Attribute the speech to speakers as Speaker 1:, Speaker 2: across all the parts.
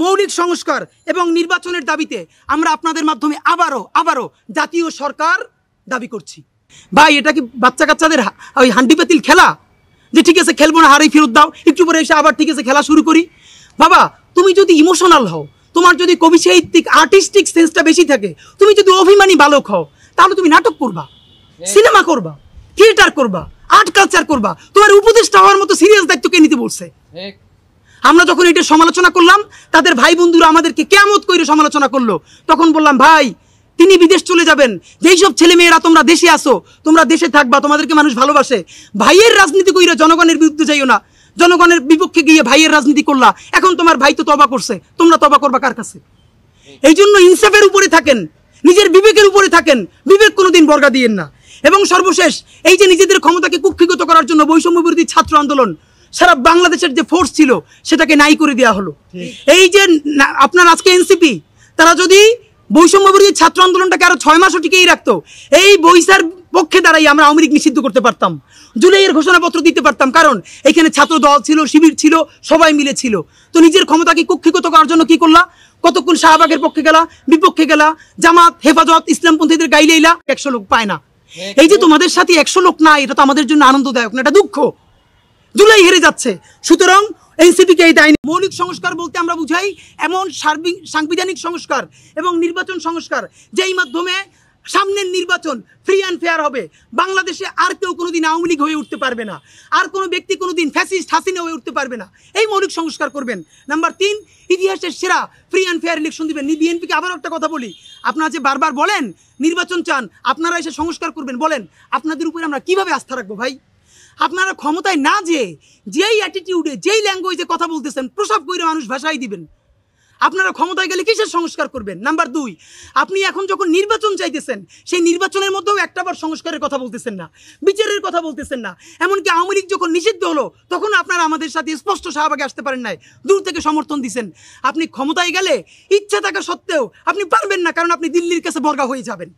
Speaker 1: মৌলিক সংস্কার এবং নির্বাচনের দাবিতে আমরা আপনাদের মাধ্যমে আবারও জাতীয় সরকার দাবি করছি। ভাই, এটা কি বাচ্চা কাচ্চাদের ওই হান্ডি পাতিল খেলা যে ঠিক আছে খেলবো না, হারেই ফেরত দাও, একটু পরে এসে আবার ঠিক আছে খেলা শুরু করি? বাবা, তুমি যদি ইমোশনাল হও, তোমার যদি কবি সাহিত্যিক আর্টিস্টিক সেন্সটা বেশি থাকে, তুমি যদি অভিমানী বালক হও, তাহলে তুমি নাটক করবা, সিনেমা করবা, থিয়েটার করবা, আর্ট কালচার করবা। তোমার উপদেষ্টা হওয়ার মতো সিরিয়াস দায়িত্ব কে নিতে বলছে? আমরা যখন এটা সমালোচনা করলাম, তাদের ভাই বন্ধুরা আমাদেরকে কিয়ামত করে সমালোচনা করলো। তখন বললাম, ভাই তিনি বিদেশ চলে যাবেন, যেই সব ছেলে মেয়েরা তোমরা দেশে আসো, তোমরা দেশে থাকবা, তোমাদেরকে মানুষ ভালোবাসে। ভাইয়ের রাজনীতি কইরা জনগণের বিরুদ্ধে যাইও না, জনগণের বিপক্ষে গিয়ে ভাইয়ের রাজনীতি করলা। এখন তোমার ভাই তো তবা করছে, তোমরা তবা করবা কার কাছে? এই জন্য ইনসাফের উপরে থাকেন, নিজের বিবেকের উপরে থাকেন, বিবেক কোনোদিন বর্গা দিয়েন না। এবং সর্বশেষ, এই যে নিজেদের ক্ষমতাকে কুক্ষিগত করার জন্য বৈষম্য বিরোধী ছাত্র আন্দোলন, সারা বাংলাদেশের যে ফোর্স ছিল সেটাকে নাই করে দেওয়া হলো। এই যে আপনার আজকে এনসিপি, তারা যদি বৈষম্য বিরোধী ছাত্র আন্দোলনটাকে আরো 6 মাসও টিকেই রাখতো, এই বৈশার পক্ষে দাঁড়াই আমরা আওয়ামী লীগ নিষিদ্ধ করতে পারতাম, জুলাইয়ের ঘোষণাপত্র দিতে পারতাম। কারণ এখানে ছাত্র দল ছিল, শিবির ছিল, সবাই মিলে ছিল। তো নিজের ক্ষমতাকে কুক্ষিগত করার জন্য কি করলা? কতক্ষণ শাহবাগের পক্ষে গেলা, বিপক্ষে গেলা, জামাত, হেফাজত, ইসলামপন্থীদের গাইলেইলা, 100 লোক পায় না। এই যে তোমাদের সাথে 100 লোক নাই, এটা তো আমাদের জন্য আনন্দদায়ক না, এটা দুঃখ। জুলাই হেরে যাচ্ছে, সুতরাং এনসিপিকে এই দায়। মৌলিক সংস্কার বলতে আমরা বুঝাই এমন সাংবিধানিক সংস্কার এবং নির্বাচন সংস্কার, যেই মাধ্যমে সামনের নির্বাচন ফ্রি অ্যান্ড ফেয়ার হবে। বাংলাদেশে আর কেউ কোনোদিন আওয়ামী লীগ হয়ে উঠতে পারবে না, আর কোনো ব্যক্তি কোনোদিন ফ্যাসিস্ট হাসিনা হয়ে উঠতে পারবে না। এই মৌলিক সংস্কার করবেন। নাম্বার 3, ইতিহাসের সেরা ফ্রি অ্যান্ড ফেয়ার ইলেকশন দিবেন। বিএনপিকে আবার একটা কথা বলি, আপনারা যে বারবার বলেন নির্বাচন চান, আপনারা এসে সংস্কার করবেন, বলেন আপনাদের উপরে আমরা কিভাবে আস্থা রাখবো? ভাই, আপনারা ক্ষমতায় না যেই অ্যাটিটিউডে, যেই ল্যাঙ্গুয়েজে কথা বলতেছেন, প্রসাব করে মানুষ ভাষাই দিবেন। আপনারা ক্ষমতায় গেলে কিসের সংস্কার করবেন? নাম্বার 2, আপনি এখন যখন নির্বাচন চাইতেছেন, সেই নির্বাচনের মধ্যেও একটাবার সংস্কারের কথা বলতেছেন না, বিচারের কথা বলতেছেন না। এমনকি আওয়ামী লীগ যখন নিষিদ্ধ হলো, তখন আপনারা আমাদের সাথে স্পষ্ট শাহবাগে আসতে পারেন নাই, দূর থেকে সমর্থন দিচ্ছেন। আপনি ক্ষমতায় গেলে ইচ্ছা থাকা সত্ত্বেও আপনি পারবেন না, কারণ আপনি দিল্লির কাছে বর্গা হয়ে যাবেন।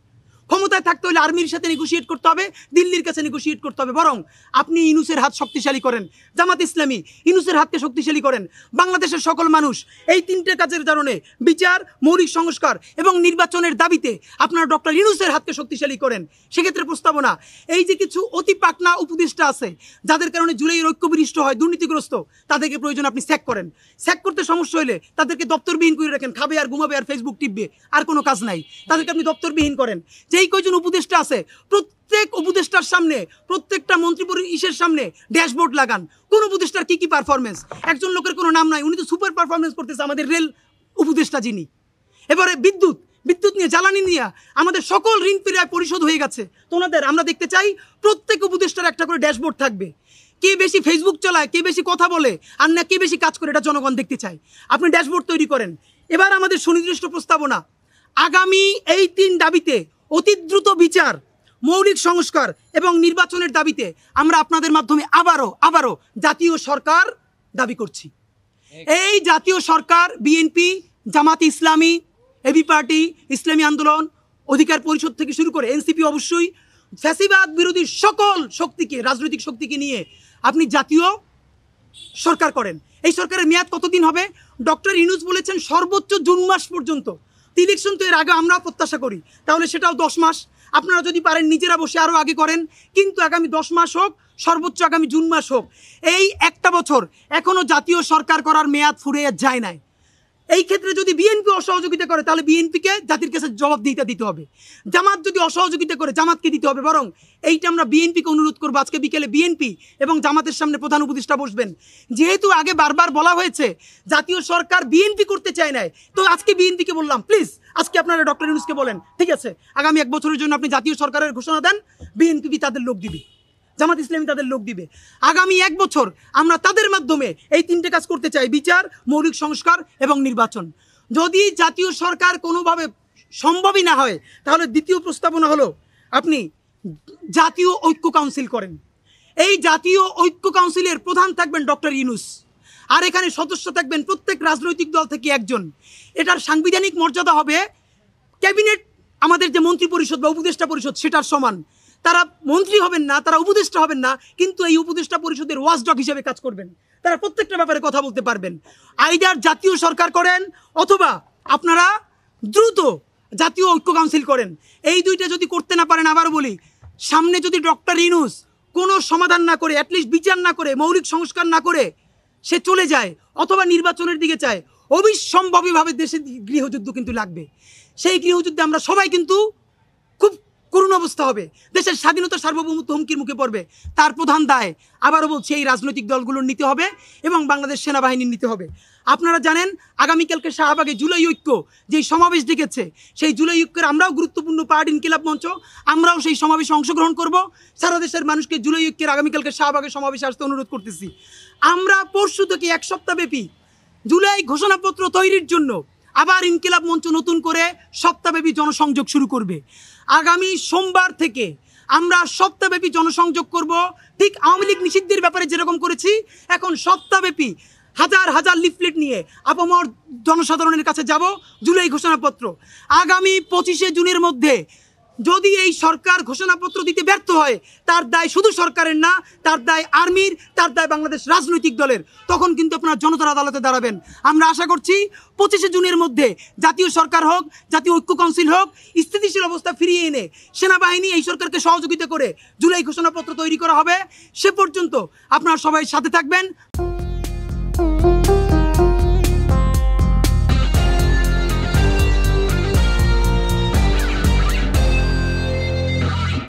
Speaker 1: ক্ষমতায় থাকতে হলে আর্মির সাথে নেগোশিয়েট করতে হবে, দিল্লির কাছে নেগোশিয়েট করতে হবে। বরং আপনি ইউনূসের হাত শক্তিশালী করেন, জামাত ইসলামী ইউনূসের হাতকে শক্তিশালী করেন। বাংলাদেশের সকল মানুষ এই 3টে কাজের কারণে, বিচার, মৌলিক সংস্কার এবং নির্বাচনের দাবিতে আপনারা ডক্টর ইউনূসের হাতকে শক্তিশালী করেন। সেক্ষেত্রে প্রস্তাবনা, এই যে কিছু অতি পাকনা উপদেষ্টা আছে, যাদের কারণে জুলাইয়ের ঐক্য বিনষ্ট হয়, দুর্নীতিগ্রস্ত, তাদেরকে প্রয়োজন আপনি স্যাক করেন। স্যাক করতে সমস্যা হলে তাদেরকে দপ্তরবিহীন করে রাখেন, খাবে আর ঘুমাবে আর ফেসবুক টিপবে, আর কোনো কাজ নাই, তাদেরকে আপনি দপ্তরবিহীন করেন। যেই কয়জন উপদেষ্টা আছে, প্রত্যেক উপদেষ্টার সামনে, প্রত্যেকটা মন্ত্রী পরিষদের সামনে ড্যাশবোর্ড লাগান, কোন উপদেষ্টার কি কি পারফরমেন্স। একজন লোকের কোনো নাম নাই, উনি তো সুপার পারফরমেন্স করতেছে, আমাদের রেল উপদেষ্টা যিনি। এবারে বিদ্যুৎ নিয়ে, জ্বালানি নিয়ে আমাদের সকল ঋণ প্রায় পরিশোধ হয়ে গেছে। তো ওনাদের আমরা দেখতে চাই প্রত্যেক উপদেষ্টার একটা করে ড্যাশবোর্ড থাকবে, কে বেশি ফেসবুক চালায়, কে বেশি কথা বলে, আর না কে বেশি কাজ করে, এটা জনগণ দেখতে চায়। আপনি ড্যাশবোর্ড তৈরি করেন। এবার আমাদের সুনির্দিষ্ট প্রস্তাবনা, আগামী এই 3 দাবিতে অতি দ্রুত বিচার, মৌলিক সংস্কার এবং নির্বাচনের দাবিতে আমরা আপনাদের মাধ্যমে আবারও জাতীয় সরকার দাবি করছি। এই জাতীয় সরকার BNP, Jamaat Islami, AB party, ইসলামী আন্দোলন, অধিকার পরিষদ থেকে শুরু করে এনসিপি, অবশ্যই ফ্যাসিবাদ বিরোধী সকল শক্তিকে, রাজনৈতিক শক্তিকে নিয়ে আপনি জাতীয় সরকার করেন। এই সরকারের মেয়াদ কতদিন হবে? ডক্টর ইউনূস বলেছেন সর্বোচ্চ জুন মাস পর্যন্ত। ইলেকশন তো এর আগে আমরা প্রত্যাশা করি, তাহলে সেটাও 10 মাস। আপনারা যদি পারেন নিজেরা বসে আরও আগে করেন, কিন্তু আগামী 10 মাস হোক, সর্বোচ্চ আগামী জুন মাস হোক। এই একটা বছর এখনও জাতীয় সরকার করার মেয়াদ ফুরিয়ে যায় নাই। এই ক্ষেত্রে যদি বিএনপি অসহযোগিতা করে, তাহলে বিএনপিকে জাতির কাছে জবাবদিহিতা দিতে হবে। জামাত যদি অসহযোগিতা করে, জামাতকে দিতে হবে। বরং এইটা আমরা বিএনপিকে অনুরোধ করবো, আজকে বিকেলে বিএনপি এবং জামাতের সামনে প্রধান উপদেষ্টা বসবেন। যেহেতু আগে বারবার বলা হয়েছে জাতীয় সরকার বিএনপি করতে চায় নাই, তো আজকে বিএনপিকে বললাম, প্লিজ আজকে আপনারা ডক্টর ইউনূসকে বলেন, ঠিক আছে, আগামী 1 বছরের জন্য আপনি জাতীয় সরকারের ঘোষণা দেন, বিএনপি তাদের লোক দিবে, জামাত ইসলামী তাদের লোক দিবে। আগামী 1 বছর আমরা তাদের মাধ্যমে এই 3টে কাজ করতে চাই, বিচার, মৌলিক সংস্কার এবং নির্বাচন। যদি জাতীয় সরকার কোনোভাবে সম্ভবই না হয়, তাহলে দ্বিতীয় প্রস্তাবনা হলো আপনি জাতীয় ঐক্য কাউন্সিল করেন। এই জাতীয় ঐক্য কাউন্সিলের প্রধান থাকবেন ডক্টর ইউনূস, আর এখানে সদস্য থাকবেন প্রত্যেক রাজনৈতিক দল থেকে একজন। এটার সাংবিধানিক মর্যাদা হবে ক্যাবিনেট, আমাদের যে মন্ত্রী পরিষদ বা উপদেষ্টা পরিষদ, সেটার সমান। তারা মন্ত্রী হবেন না, তারা উপদেষ্টা হবেন না, কিন্তু এই উপদেষ্টা পরিষদের ওয়াচডগ হিসেবে কাজ করবেন। তারা প্রত্যেকটা ব্যাপারে কথা বলতে পারবেন। আইদার জাতীয় সরকার করেন অথবা আপনারা দ্রুত জাতীয় ঐক্য কাউন্সিল করেন। এই দুইটা যদি করতে না পারেন, আবার বলি, সামনে যদি ডক্টর ইউনূস কোনো সমাধান না করে, অ্যাটলিস্ট বিচার না করে, মৌলিক সংস্কার না করে সে চলে যায় অথবা নির্বাচনের দিকে চায়, অবিসম্ভাবীভাবে দেশে গৃহযুদ্ধ কিন্তু লাগবে। সেই গৃহযুদ্ধে আমরা সবাই কিন্তু খুব করুণ অবস্থা হবে, দেশের স্বাধীনতা সার্বভৌমত্ব হুমকির মুখে পড়বে। তার প্রধান দায়, আবারও বলছি, এই রাজনৈতিক দলগুলোর নিতে হবে এবং বাংলাদেশ সেনাবাহিনীর নিতে হবে। আপনারা জানেন আগামীকালকে শাহবাগে জুলাই ঐক্য যেই সমাবেশ ডেকেছে, সেই জুলাই ঐক্যের আমরাও গুরুত্বপূর্ণ পার্ট ইনকিলাব মঞ্চ, আমরাও সেই সমাবেশে অংশগ্রহণ করব। সারা দেশের মানুষকে জুলাই ঐক্যের আগামীকালকে শাহবাগে সমাবেশে আসতে অনুরোধ করতেছি। আমরা পরশু থেকে এক সপ্তাহব্যাপী জুলাই ঘোষণাপত্র তৈরির জন্য আবার ইনকিলাব মঞ্চ নতুন করে সপ্তাহব্যাপী জনসংযোগ শুরু করবে। আগামী সোমবার থেকে আমরা সপ্তাহব্যাপী জনসংযোগ করব, ঠিক আওয়ামী লীগ নিষিদ্ধের ব্যাপারে যেরকম করেছি, এখন সপ্তাহব্যাপী হাজার হাজার লিফলেট নিয়ে আপামর জনসাধারণের কাছে যাব। জুলাই ঘোষণাপত্র আগামী 25শে জুনের মধ্যে যদি এই সরকার ঘোষণাপত্র দিতে ব্যর্থ হয়, তার দায় শুধু সরকারের না, তার দায় আর্মির, তার দায় বাংলাদেশ রাজনৈতিক দলের। তখন কিন্তু আপনারা জনতার আদালতে দাঁড়াবেন। আমরা আশা করছি 25শে জুনের মধ্যে জাতীয় সরকার হোক, জাতীয় ঐক্য কাউন্সিল হোক, স্থিতিশীল অবস্থা ফিরিয়ে এনে সেনাবাহিনী এই সরকারকে সহযোগিতা করে জুলাই ঘোষণাপত্র তৈরি করা হবে। সে পর্যন্ত আপনারা সবাই সাথে থাকবেন।